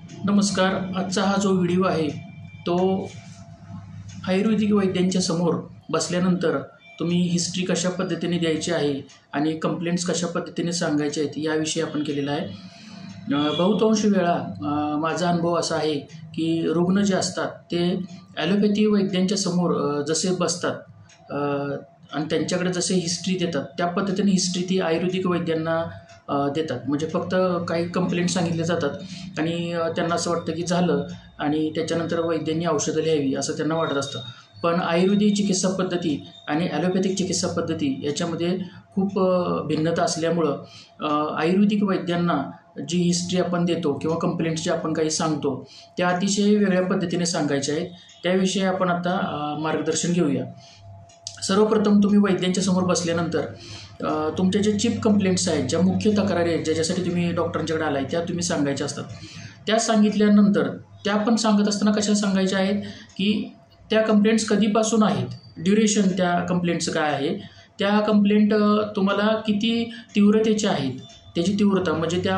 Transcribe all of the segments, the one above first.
नमस्कार. आजचा हा जो व्हिडिओ आहे तो आयुर्वेदिक वैद्यांच्या समोर बसल्यानंतर तुम्ही हिस्ट्री कशा पद्धतीने द्यायची आहे आणि कंप्लेंट्स कशा पद्धतीने सांगायचे आहेत याविषयी आपण केलेला आहे. बहुतांश वेळा माझा अनुभव असा आहे की रुग्ण जे असतात ते ॲलोपॅथी वैद्यांच्या समोर जसे बसतात आणि त्यांच्याकडे जसे हिस्ट्री देतात त्या पद्धतीने हिस्ट्री ती आयुर्वेदिक वैद्यांना देतात. म्हणजे फक्त काही कंप्लेंट सांगितले जातात आणि त्यांना असं वाटतं की झालं आणि त्याच्यानंतर वैद्यांनी औषधं लिहावी असं त्यांना वाटत असतं. पण आयुर्वेदिक चिकित्सा पद्धती आणि ॲलोपॅथिक चिकित्सा पद्धती याच्यामध्ये खूप भिन्नता असल्यामुळं आयुर्वेदिक वैद्यांना जी हिस्ट्री आपण देतो किंवा कंप्लेंट्स जे आपण काही सांगतो त्या अतिशय वेगळ्या पद्धतीने सांगायच्या आहेत. त्याविषयी आपण आता मार्गदर्शन घेऊया. सर्वप्रथम तुम्ही वैद्यांच्या समोर बसल्यानंतर तुमच्या ज्या चीप कंप्लेंट्स आहेत, ज्या मुख्य तक्रारी आहेत, ज्याच्यासाठी तुम्ही डॉक्टरांच्याकडे आलाय त्या तुम्ही सांगायच्या असतात. त्या सांगितल्यानंतर त्या पण सांगत असताना कशा सांगायच्या आहेत की त्या कंप्लेंट्स कधीपासून आहेत, ड्युरेशन त्या कंप्लेंट्सचं काय आहे, त्या कंप्लेंट तुम्हाला किती तीव्रतेच्या आहेत, त्याची तीव्रता म्हणजे त्या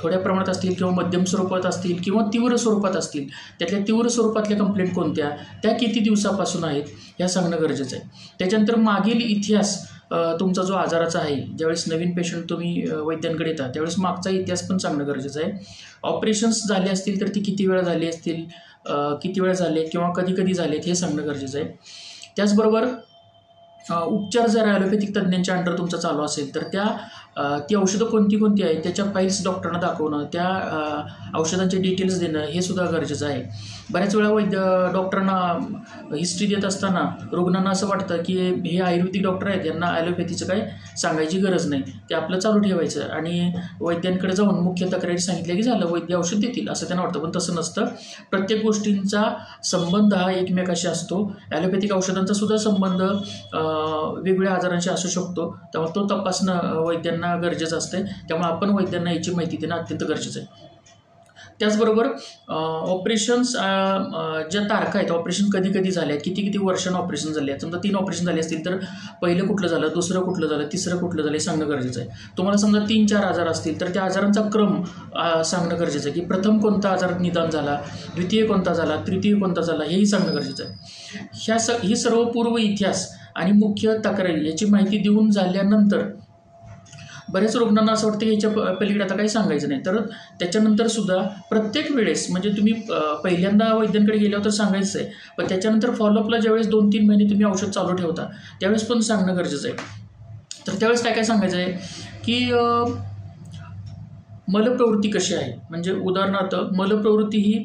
थोड्या प्रमाणात असतील किंवा मध्यम स्वरूपात असतील किंवा तीव्र स्वरूपात असतील, त्यातल्या तीव्र स्वरूपातल्या कंप्लेंट कोणत्या, त्या किती दिवसापासून आहेत ह्या सांगणं गरजेचं आहे. त्याच्यानंतर मागील इतिहास तुमचा जो आजाराचा आहे, ज्यावेळेस नवीन पेशंट तुम्ही वैद्यांकडे येतात त्यावेळेस मागचा इतिहास पण सांगणं गरजेचं आहे. ऑपरेशन्स झाले असतील तर ती किती वेळा झाली असतील, किती वेळा झाले किंवा कधी कधी झालेत हे सांगणं गरजेचं आहे. त्याचबरोबर उपचार जर ॲलोपॅथिक तज्ज्ञांच्या अंडर तुमचा चालू असेल तर ती औषधं कोणती कोणती आहेत त्याच्या फाईल्स डॉक्टरांना दाखवणं, त्या औषधांचे डिटेल्स देणं हे सुद्धा गरजेचं आहे. बऱ्याच वेळा डॉक्टरांना हिस्ट्री देत असताना रुग्णांना असं वाटतं की हे आयुर्वेदिक डॉक्टर आहेत, यांना ॲलोपॅथीचं काय सांगायची गरज नाही, ते आपलं चालू ठेवायचं आणि वैद्यांकडे जाऊन मुख्य तक्रारी सांगितल्या की झालं, वैद्य औषध देतील असं त्यांना वाटतं. पण तसं नसतं. प्रत्येक गोष्टींचा संबंध हा एकमेकाशी असतो. ॲलोपॅथिक औषधांचा सुद्धा संबंध वेगवेगळ्या आजारांशी असू शकतो. त्यामुळे तो तपासणं वैद्यांना गरजेचं असतं. त्यामुळे आपण वैद्यांना याची माहिती देणं अत्यंत गरजेचं आहे. त्याचबरोबर ऑपरेशन्स ज्या तारखा आहेत, ऑपरेशन कधी कधी झाले आहेत, किती किती वर्षांना ऑपरेशन झाले आहेत. समजा 3 ऑपरेशन झाले असतील तर पहिलं कुठलं झालं, दुसरं कुठलं झालं, तिसरं कुठलं झालं हे सांगणं गरजेचं आहे. तुम्हाला समजा 3-4 आजार असतील तर त्या आजारांचा क्रम सांगणं गरजेचं आहे की प्रथम कोणता आजार निदान झाला, द्वितीय कोणता झाला, तृतीय कोणता झाला हेही सांगणं गरजेचं आहे. ही सर्व पूर्व इतिहास आणि मुख्य तक्रारी याची माहिती देऊन झाल्यानंतर बऱ्याच रुग्णांना असं वाटतं की याच्या पलीकडे आता काही सांगायचं नाही. तर त्याच्यानंतर सुद्धा प्रत्येक वेळेस म्हणजे तुम्ही पहिल्यांदा वैद्यांकडे गेल्यावर तर सांगायचं आहे, पण त्याच्यानंतर फॉलोअपला ज्यावेळेस 2-3 महिने तुम्ही औषध चालू ठेवता त्यावेळेस पण सांगणं गरजेचं आहे. तर त्यावेळेस काय काय सांगायचं आहे की मलप्रवृत्ती कशी आहे, म्हणजे उदाहरणार्थ मलप्रवृत्ती ही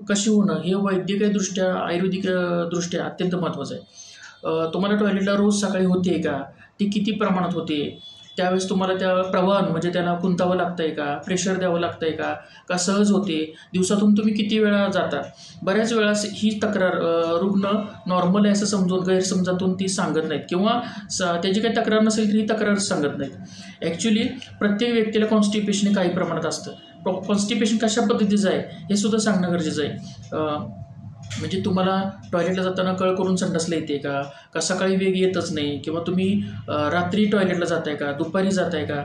कशी होणं हे वैद्यकीयदृष्ट्या आयुर्वेदिकदृष्ट्या अत्यंत महत्त्वाचं आहे. तुम्हाला टॉयलेटला रोज सकाळी होते का, ती किती प्रमाणात होते, त्यावेळेस तुम्हाला त्या प्रवाहन म्हणजे त्याला कुंतावं लागतं आहे का, प्रेशर द्यावं लागतं आहे का सहज होते, दिवसातून तुम्ही किती वेळा जाता. बऱ्याच वेळा ही तक्रार रुग्ण नॉर्मल आहे असं समजून गैरसमजातून ती सांगत नाहीत किंवा त्याची काही तक्रार नसेल तरी तक्रार सांगत नाहीत. ॲक्च्युली प्रत्येक व्यक्तीला कॉन्स्टिपेशन काही प्रमाणात असतं. कॉन्स्टिपेशन कशा पद्धतीचं आहे हे सुद्धा सांगणं गरजेचं आहे. म्हणजे तुम्हाला टॉयलेटला जाताना कळ करून संडासला येते का सकाळी वेग येतच नाही, किंवा तुम्ही रात्री टॉयलेटला जाताय का, दुपारी जाताय का,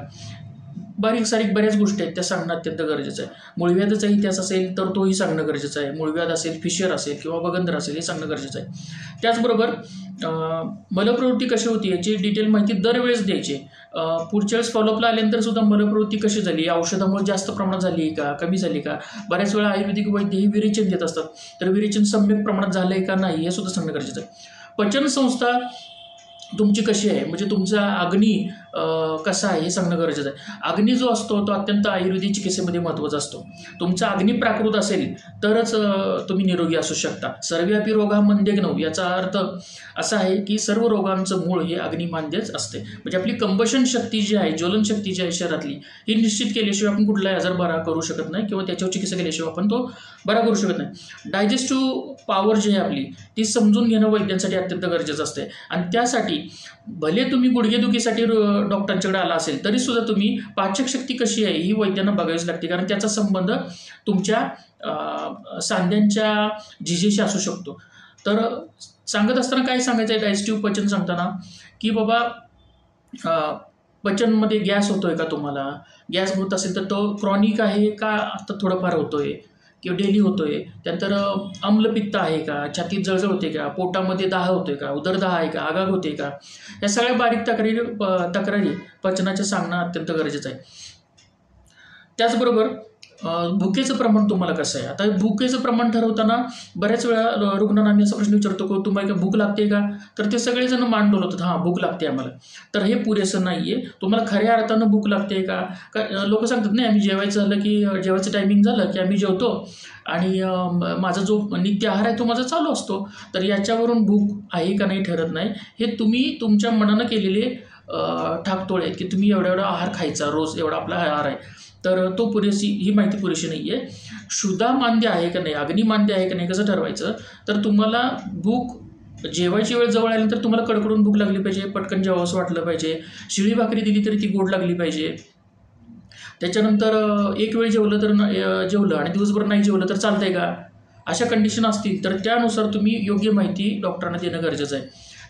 बारीक सारीक बऱ्याच गोष्टी आहेत त्या सांगणं अत्यंत गरजेचं आहे. मूळव्याधाचा इतिहास असेल तर तोही सांगणं गरजेचं आहे. मूळव्याध असेल, फिशर असेल किंवा बगंदर असेल हे सांगणं गरजेचं आहे. त्याचबरोबर मलप्रवृत्ती कशी होती याची डिटेल माहिती दरवेळेस द्यायची. पुढच्या वेळेस फॉलोअपला आल्यानंतर सुद्धा मलप्रवृत्ती कशी झाली, औषधामुळे जास्त प्रमाणात झाली का, कमी झाली का. बऱ्याच वेळा आयुर्वेदिक वैद्य ही विरेचन देत असतात, तर विरेचन सम्यक प्रमाणात झालं आहे का नाही हे सुद्धा सांगणं गरजेचं आहे. पचनसंस्था तुमची कशी आहे, म्हणजे तुमचा अग्नी कसा आहे हे सांगणं गरजेचं आहे. अग्नी जो असतो तो अत्यंत आयुर्वेदिक चिकित्सेमध्ये महत्त्वाचा असतो. तुमचा अग्नी प्राकृत असेल तरच तुम्ही निरोगी असू शकता. सर्वव्यापी रोगा मंदेग्नौ याचा अर्थ असा आहे की सर्व रोगांचं मूळ हे अग्निमांद्यच असते. म्हणजे आपली कंबशन शक्ती जी आहे, ज्वलन शक्ती जी आहे शरीरातली, ही निश्चित केल्याशिवाय आपण कुठलाही आजार बरा करू शकत नाही किंवा त्याच्यावर चिकित्सा केल्याशिवाय आपण तो बरा करू शकत नाही. डायजेस्टिव्ह पॉवर जी आहे आपली ती समजून घेणं वैद्यांसाठी अत्यंत गरजेचं असते. आणि त्यासाठी भले तुम्ही गुडघेदुखीसाठी डॉक्टरांच्याकडे आला असेल तरी सुद्धा तुम्ही पाचक शक्ती कशी आहे ही वैद्यांना बघावीच लागते, कारण त्याचा संबंध तुमच्या सांध्यांच्या झिजेशी असू शकतो. तर सांगत असताना काय सांगायचं आहे डायजेस्टिव्ह पचन सांगताना की बाबा पचनमध्ये गॅस होतोय का तुम्हाला, गॅस होत असेल तर तो क्रॉनिक आहे का आता थोडंफार होतोय किंवा डेली होतोय, त्यानंतर अम्लपित्त आहे का, छातीत जळजळ होते का, पोटामध्ये दाह होतोय का, उदरदाह आहे का, आगाग होते का, या सगळ्या बारीक तक्रारी पचनाच्या सांगणं अत्यंत गरजेचं आहे. त्याचबरोबर भुकेचं प्रमाण तुम्हाला कसं आहे. आता भुकेचं प्रमाण ठरवताना बऱ्याच वेळा रुग्णांना आम्ही असा प्रश्न विचारतो की तुम्हाला भूक लागते का, तर ते सगळेजण मान डोलवतात, हां भूक लागते आम्हाला. तर हे पुरेसं नाही आहे. तुम्हाला खऱ्या अर्थानं भूक लागते का, लोक सांगतात नाही आम्ही जेवायचं झालं की जेवायचं टायमिंग झालं की आम्ही जेवतो आणि माझा जो नित्य आहार आहे तो माझा चालू असतो. तर याच्यावरून भूक आहे का नाही ठरत नाही. हे तुम्ही तुमच्या मनानं केलेले ठाकतोळे आहेत की तुम्ही एवढा आहार खायचा, रोज एवढा आपला आहार आहे, तर तो ही माहिती पुरेशी नाही आहे. क्षुधा मांद्य आहे का नाही, अग्निमांद्य आहे का नाही, कसं ठरवायचं. तर तुम्हाला भूक जेवायची वेळ जवळ आल्यानंतर तुम्हाला कडकडून भूक लागली पाहिजे, पटकन जेवावंसं वाटलं पाहिजे, शिळी भाकरी दिली तरी ती गोड लागली पाहिजे. त्याच्यानंतर एक वेळ जेवलं तर जेवलं आणि दिवसभर नाही जेवलं तर चालतंय का, अशा कंडिशन असतील तर त्यानुसार तुम्ही योग्य माहिती डॉक्टरांना देणं गरजेचं आहे.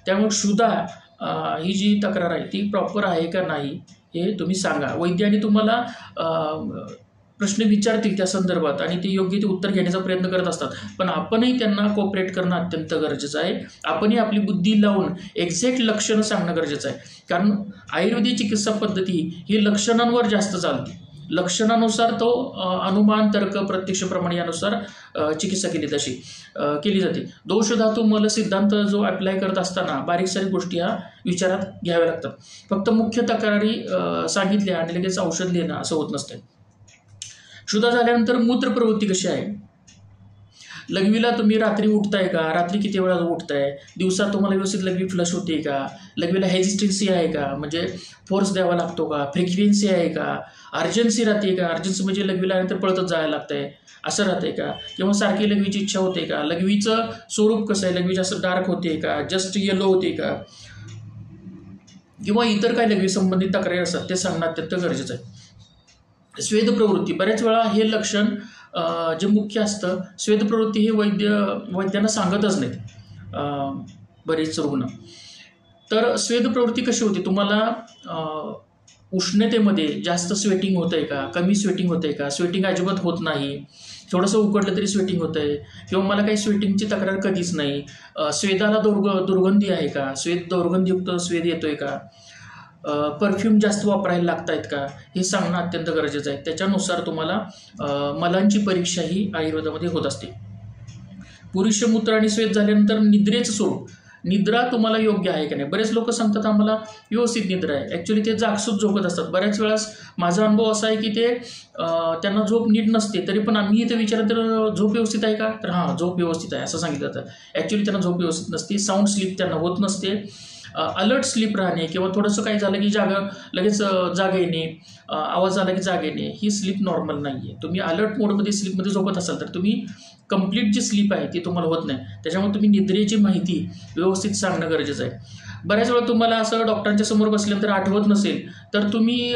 त्यामुळे क्षुधा ही जी तक्रार आहे ती प्रॉपर आहे का नाही हे तुम्ही सांगा. वैद्याने तुम्हाला प्रश्न विचारतील त्या संदर्भात आणि ते योग्य ते उत्तर घेण्याचा प्रयत्न करत असतात, पण आपणही त्यांना कोऑपरेट करणं अत्यंत गरजेचं आहे. आपणही आपली बुद्धी लावून एक्झॅक्ट लक्षणं सांगणं गरजेचं आहे. कारण आयुर्वेदिक चिकित्सा पद्धती ही लक्षणांवर जास्त चालते. लक्षणानुसार तो अनुमान, तर्क, प्रत्यक्ष प्रमाण यानुसार चिकित्सा केली जाते. दोष धातू मल सिद्धांत जो अप्लाय करत असताना बारीक सारीक गोष्टी ह्या विचारात घ्याव्या लागतात. फक्त मुख्य तक्रारी सांगितल्या आणि लगेच औषध लिहिणं असं होत नसते. क्षुधा झाल्यानंतर मूत्र प्रवृत्ती कशी आहे. लघवीला तुम्ही रात्री उठताय का, रात्री किती वेळा उठताय, दिवसात तुम्हाला व्यवस्थित लघवी फ्लश होते का, लघवीला हेजिस्टन्सी आहे का, म्हणजे फोर्स द्यावा लागतो का, फ्रिक्वेन्सी आहे का, अर्जन्सी राहते का, अर्जन्सी म्हणजे लघवीला आल्यानंतर पळतच जायला लागतंय असं राहतंय का, किंवा सारखी लघवीची इच्छा होते का, लघवीचं स्वरूप कसं आहे, लघवी जास्त डार्क होते का, जस्ट येलो होते का, किंवा इतर काही लघवी संबंधित तक्रारी असतात ते सांगणं अत्यंत गरजेचं आहे. स्वेद प्रवृत्ती बऱ्याच वेळा हे लक्षण जे मुख्य असतं, स्वेद प्रवृत्ती हे वैद्यांना सांगतच नाहीत बरेच रुग्ण. तर स्वेद प्रवृत्ती कशी होती, तुम्हाला उष्णतेमध्ये जास्त स्वेटिंग होत आहे का, कमी स्वेटिंग होत आहे का, स्वेटिंग अजिबात होत नाही, थोडंसं उकडलं तरी स्वेटिंग होत आहे, किंवा मला काही स्वेटिंगची तक्रार कधीच नाही, स्वेदाला दुर्गंधी आहे का, दुर्गंधीयुक्त स्वेद येतोय का, परफ्यूम जास्त वापरायला लागत आहेत का, हे सांगणं अत्यंत गरजेचं आहे. त्याच्यानुसार तुम्हाला मलांची परीक्षा ही आयुर्वेदामध्ये होत असते. पुरुष मूत्र आणि स्वेद झाल्यानंतर निद्रेचं स्वरूप, निद्रा तुम्हाला योग्य आहे का नाही. बरेच लोक सांगतात आम्हाला व्यवस्थित निद्रा आहे, ॲक्च्युली ते जागसूत झोपत असतात. बऱ्याच वेळेस माझा अनुभव असा आहे की ते त्यांना झोप नीट नसते, तरी पण आम्ही इथं विचारलं तर झोप व्यवस्थित आहे का, तर हां झोप व्यवस्थित आहे असं सांगितलं जातं. ॲक्च्युली त्यांना झोप व्यवस्थित नसते, साऊंड स्लीप त्यांना होत नसते. अलर्ट स्लीप राहणे किंवा थोडंसं काही झालं की लगेच जाग येणे, आवाज आला की जाग येणे, ही स्लीप नॉर्मल नाही आहे. तुम्ही अलर्ट मोडमध्ये स्लीपमध्ये झोपत असाल तर तुम्ही कंप्लीट जी स्लीप आहे ती तुम्हाला होत नाही. त्याच्यामुळे तुम्ही निद्रेची माहिती व्यवस्थित सांगणं गरजेचं आहे. बऱ्याच वेळा तुम्हाला असं डॉक्टरांच्या समोर बसल्यानंतर आठवत नसेल तर तुम्ही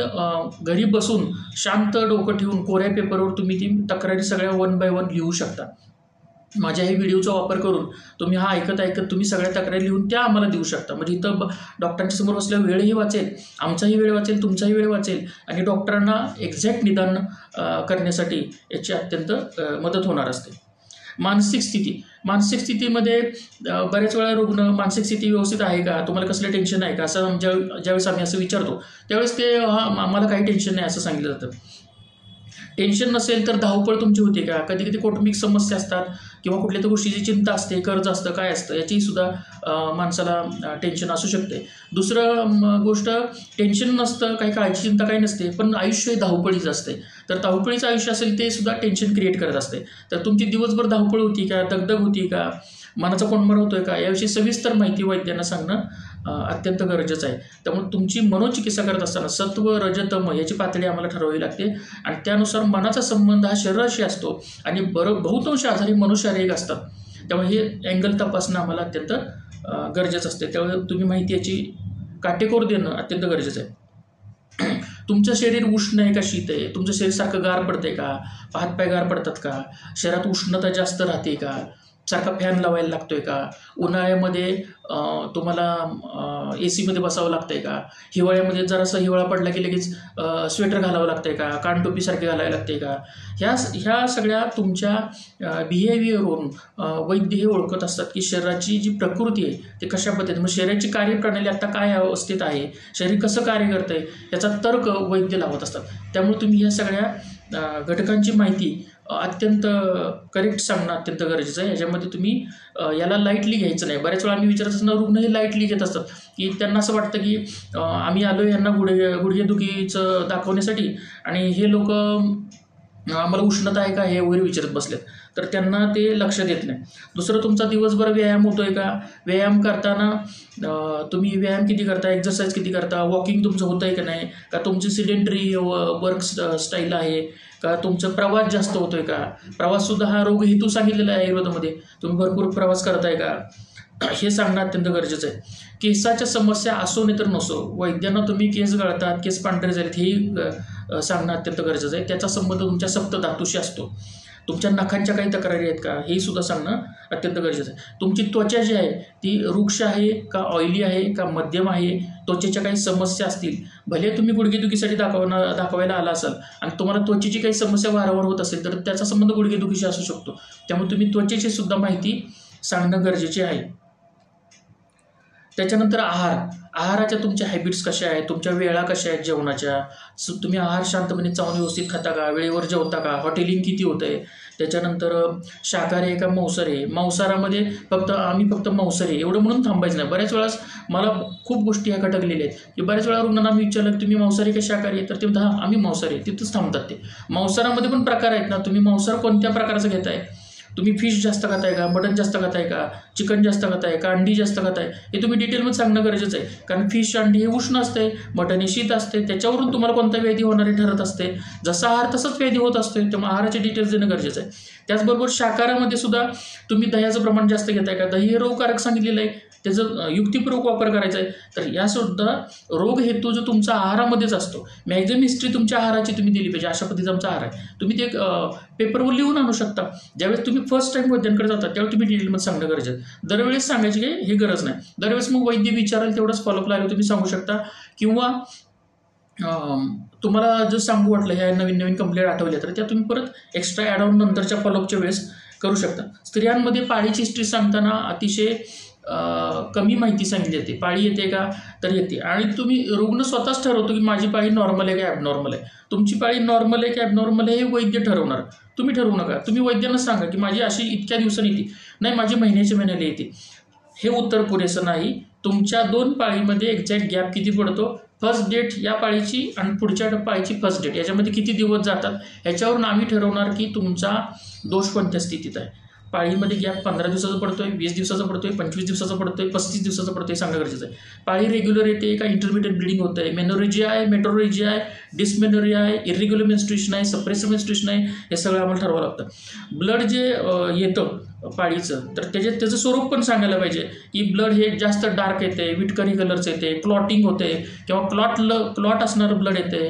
घरी बसून शांत डोकं ठेवून कोऱ्या पेपरवर तुम्ही ती तक्रारी सगळ्या 1 by 1 लिहू शकता. माझ्या हे व्हिडिओचा वापर करून तुम्ही हा ऐकत तुम्ही सगळ्या तक्रारी लिहून त्या आम्हाला देऊ शकता. म्हणजे इथं डॉक्टरांच्या समोर बसल्यावर वेळही वाचेल, आमचाही वेळ वाचेल, तुमचाही वेळ वाचेल आणि डॉक्टरांना एक्झॅक्ट निदान करण्यासाठी याची अत्यंत मदत होणार असते. मानसिक स्थितीमध्ये बऱ्याच वेळा रुग्ण मानसिक स्थिती व्यवस्थित आहे का, तुम्हाला कसलं टेन्शन आहे का, असं ज्यावेळेस आम्ही असं विचारतो त्यावेळेस ते आम्हाला काही टेन्शन नाही असं सांगितलं जातं. टेन्शन नसेल तर धावपळ तुमची होते का, कधी कधी कौटुंबिक समस्या असतात किंवा कुठल्या तर गोष्टीची चिंता असते, कर्ज असतं, काय असतं, याची सुद्धा माणसाला टेन्शन असू शकते. दुसरं गोष्ट, टेन्शन नसतं, काही काळजी चिंता काही नसते, पण आयुष्य हे धावपळीचं असते. तर धावपळीचं आयुष्य असेल ते सुद्धा टेन्शन क्रिएट करत असते. तर तुमची दिवसभर धावपळ होती का, दगदग होती का, मनाचा कोंडमारा होतोय का, याविषयी सविस्तर माहिती वैद्यांना सांगणं अत्यंत गरजेचं आहे. त्यामुळे तुमची मनोचिकित्सा करत असताना सत्व, रज, तम याची पातळी आम्हाला ठरवावी लागते आणि त्यानुसार मनाचा संबंध हा शरीराशी असतो आणि बहुतांश आजारी मनुशारीरिक असतात. त्यामुळे हे अँगल तपासणं आम्हाला अत्यंत गरजेचं असते. त्यामुळे तुम्ही माहिती याची काटेकोर देणं अत्यंत गरजेचं आहे. तुमचं शरीर उष्ण आहे का शीत आहे, तुमचं शरीर सारखं गार पडतंय का, हातपाय गार पडतात का, शरीरात उष्णता जास्त राहते का, सारखा फॅन लावायला लागतोय का, उन्हाळ्यामध्ये तुम्हाला AC मध्ये बसावं लागतं आहे का, हिवाळ्यामध्ये जरासा हिवाळा पडला की लगेच स्वेटर घालावं लागतं आहे का, कानटोपीसारखे घालायला लागते का, ह्या सगळ्या तुमच्या बिहेवियरवरून वैद्य हे ओळखत असतात की शरीराची जी प्रकृती आहे ते कशा पद्धतीने, मग शरीराची कार्यप्रणाली आता काय अवस्थेत आहे, शरीर कसं कार्य करतं आहे याचा तर्क वैद्य लावत असतात. त्यामुळे तुम्ही ह्या सगळ्या घटकांची माहिती अत्यंत करेक्ट सांगणं अत्यंत गरजेचं आहे. याच्यामध्ये तुम्ही याला लाईटली घ्यायचं नाही. बऱ्याच वेळा आम्ही विचारत असताना रुग्ण हे लाईटली घेत असतात की त्यांना असं वाटतं की आम्ही आलो यांना गुडघेदुखीचं दाखवण्यासाठी आणि हे लोक आम्हाला उष्णता आहे का हे वगैरे विचारत बसलेत, तर त्यांना ते लक्ष देत नाही. दुसरं, तुमचा दिवसभर व्यायाम होतोय का, व्यायाम करताना तुम्ही व्यायाम किती करता, एक्सरसाइज किती करता, वॉकिंग तुमचं होतं आहे का नाही, का तुमची सिडेंटरी वर्क स्टाईल आहे का, तुमचा प्रवास जास्त होतोय का, प्रवाससुद्धा हा रोग हेतू सांगितलेला आहे आयुर्वेदामध्ये, तुम्ही भरपूर प्रवास करताय का, हे सांगणं अत्यंत गरजेचं आहे. केसाच्या समस्या असो नाही तर नसो, वैद्यांना तुम्ही केस गळतात, केस पांढरे झालेत हेही सांगणं अत्यंत गरजेचं आहे. त्याचा संबंध तुमच्या सप्तधातूशी असतो. तुमच्या नखांच्या काही तक्रारी आहेत का हे सुद्धा सांगणं अत्यंत गरजेचं आहे. तुमची त्वचा जी आहे ती रुक्ष आहे का ऑइली आहे का मध्यम आहे, त्वचेच्या काही समस्या असतील, भले तुम्ही गुडघेदुखीसाठी दाखवायला आला असाल आणि तुम्हाला त्वचेची काही समस्या वारंवार होत असेल तर त्याचा संबंध गुडघेदुखीशी असू शकतो. त्यामुळे तुम्ही त्वचेची सुद्धा माहिती सांगणं गरजेचे आहे. त्याच्यानंतर आहाराच्या तुमच्या हॅबिट्स कशा आहेत, तुमच्या वेळा कशा आहेत जेवणाच्या, तुम्ही आहार शांतपणे चावून व्यवस्थित खाता का, वेळेवर जेवता का, हॉटेलिंग किती होतं आहे, त्याच्यानंतर शाकाहारी आहे का मांसाहारी आहे, मांसाहारामध्ये आम्ही फक्त मांसाहारी आहे एवढं म्हणून थांबायचं नाही. बऱ्याच वेळेस मला खूप गोष्टी ह्या खटकलेल्या आहेत की बऱ्याच वेळा रुग्णांना मी विचारलं की तुम्ही मांसाहारी का शाकाहारी आहे, तर ते म्हणतात आम्ही मांसाहारी आहे, तिथंच थांबतात ते. मांसाहारामध्ये पण प्रकार आहेत ना, तुम्ही मांसाहार कोणत्या प्रकारचं घेताय, तुम्ही फिश जास्त खाताय का, मटन जास्त खाताय का, चिकन जास्त खाताय का, अंडी जास्त खाताय, हे तुम्ही डिटेलमध्ये सांगणं गरजेचं आहे. कारण फिश अंडी हे उष्ण असते, मटन हे शीत असते, त्याच्यावरून तुम्हाला कोणता व्याधी होणारे ठरत असते. जसा आहार तसंच व्याधी होत असतो, त्यामुळे आहाराचे डिटेल्स देणं गरजेचं आहे. त्याचबरोबर शाकाहारामध्ये सुद्धा तुम्ही दह्याचं प्रमाण जास्त घेताय का, दही हे रोगकारक सांगितलेलं आहे, त्याचं युक्तिपूर्वक वापर करायचा आहे. तर यासुद्धा रोग हेतू जो तुमचा आहारामध्येच असतो. मॅक्झिमम हिस्ट्री तुमच्या आहाराची तुम्ही दिली पाहिजे, अशा पद्धतीचा आमचा आहार आहे. तुम्ही ते पेपरवर लिहून आणू शकता. ज्यावेळेस तुम्ही फर्स्ट टाइम वैद्यांकडे जाता त्यावेळेस तुम्ही डिटेलमध्ये सांगणं गरजेचं आहे. दरवेळेस सांगायची काही हे गरज नाही. दरवेळेस मग वैद्य विचाराल तेवढंच फॉलोअप लागलं तुम्ही सांगू शकता. किंवा तुम्हाला जर सांगू वाटलं ह्या नवीन कंप्लेंट आठवल्या तर त्या तुम्ही परत एक्स्ट्रा ॲड ऑन नंतरच्या फॉलोअपच्या वेळेस करू शकता. स्त्रियांमध्ये पाळीची हिस्ट्री सांगताना अतिशय कमी माहिती सांगितली जाते. पाळी येते का तर येते, आणि तुम्ही रुग्ण स्वतःच ठरवतो की माझी पाळी नॉर्मल आहे का ॲबनॉर्मल आहे. तुमची पाळी नॉर्मल आहे की ॲबनॉर्मल आहे हे वैद्य ठरवणार, तुम्ही ठरवू नका. तुम्ही वैद्यांना सांगा की माझी अशी इतक्या दिवसांनी येते, नाही माझी महिन्याला येते. हे उत्तर पुरेसं नाही. तुमच्या 2 पाळीमध्ये एक्झॅक्ट गॅप किती पडतो, फर्स्ट डेट या पाळीची आणि पुढच्या पाळीची फर्स्ट डेट याच्यामध्ये किती दिवस जातात, ह्याच्यावरून आम्ही ठरवणार की तुमचा दोष कोणत्या स्थितीत आहे. पाळीमध्ये गॅप 15 दिवसाचा पडतोय, 20 दिवसाचा पडतोय, 25 दिवसाचा पडतोय, 35 दिवसाचा पडतोय, सांगणं गरजेचं आहे. पाळी रेग्युलर येते का इंटरमिडिएट ब्लिडिंग होत आहे, मेनोरेजिया आहे, मेट्रोरेजिया आहे, डिस्मेनोरिया आहे, इरेग्युलर मेन्स्ट्रुएशन आहे, सप्रेसिव्ह मेन्स्ट्रुएशन आहे, हे सगळं आम्हाला ठरवावं लागतं. ब्लड जे येतं पाळीचं तर त्याचं स्वरूप पण सांगायला पाहिजे की ब्लड हे जास्त डार्क येते, विटकरी कलरचं येते, क्लॉटिंग होते किंवा क्लॉट असणारं ब्लड येते,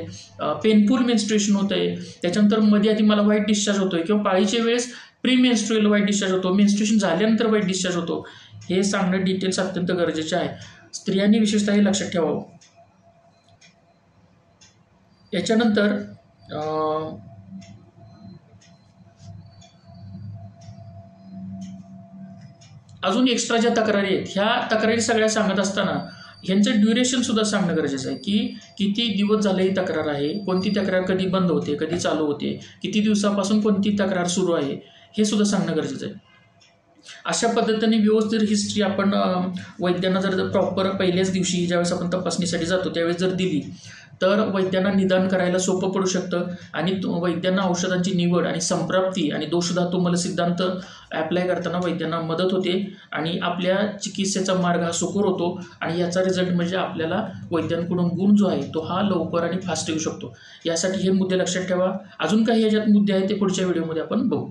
पेनफुल मेन्स्ट्रुएशन होते, त्याच्यानंतर मध्ये आधी मला व्हाईट डिस्चार्ज होतोय किंवा पाळीच्या वेळेस प्रीमेन्स्ट्रुअल व्हाईट डिस्चार्ज होतो, मेन्स्ट्रुएशन झाल्यानंतर व्हाईट डिस्चार्ज होतो, हे सांगणं डिटेल्स अत्यंत गरजेचे आहे. स्त्रियांनी विशेषतः हे लक्षात ठेवावं. याच्यानंतर अजून एक्स्ट्रा ज्या तक्रारी आहेत ह्या तक्रारी सगळ्या सांगत असताना ह्यांचं ड्युरेशन सुद्धा सांगणं गरजेचं आहे की किती दिवस झाले ही तक्रार आहे, कोणती तक्रार कधी बंद होते, कधी चालू होते, किती दिवसापासून कोणती तक्रार सुरू आहे, हे सुद्धा सांगणं गरजेचं आहे. अशा पद्धतीने व्यवस्थित हिस्ट्री आपण वैद्यांना जर प्रॉपर पहिल्याच दिवशी ज्यावेळेस आपण तपासणीसाठी जातो त्यावेळेस जर दिली तर वैद्यांना निदान करायला सोपं पडू शकतं आणि वैद्यांना औषधांची निवड आणि संप्राप्ती आणि दोषधातू मल सिद्धांत ॲप्लाय करताना वैद्यांना मदत होते आणि आपल्या चिकित्सेचा मार्ग हा सुकर होतो आणि याचा रिझल्ट म्हणजे आपल्याला वैद्यांकडून गुण जो आहे तो हा लवकर आणि फास्ट येऊ शकतो. यासाठी हे मुद्दे लक्षात ठेवा. अजून काही याच्यात मुद्दे आहेत ते पुढच्या व्हिडिओमध्ये आपण बघू.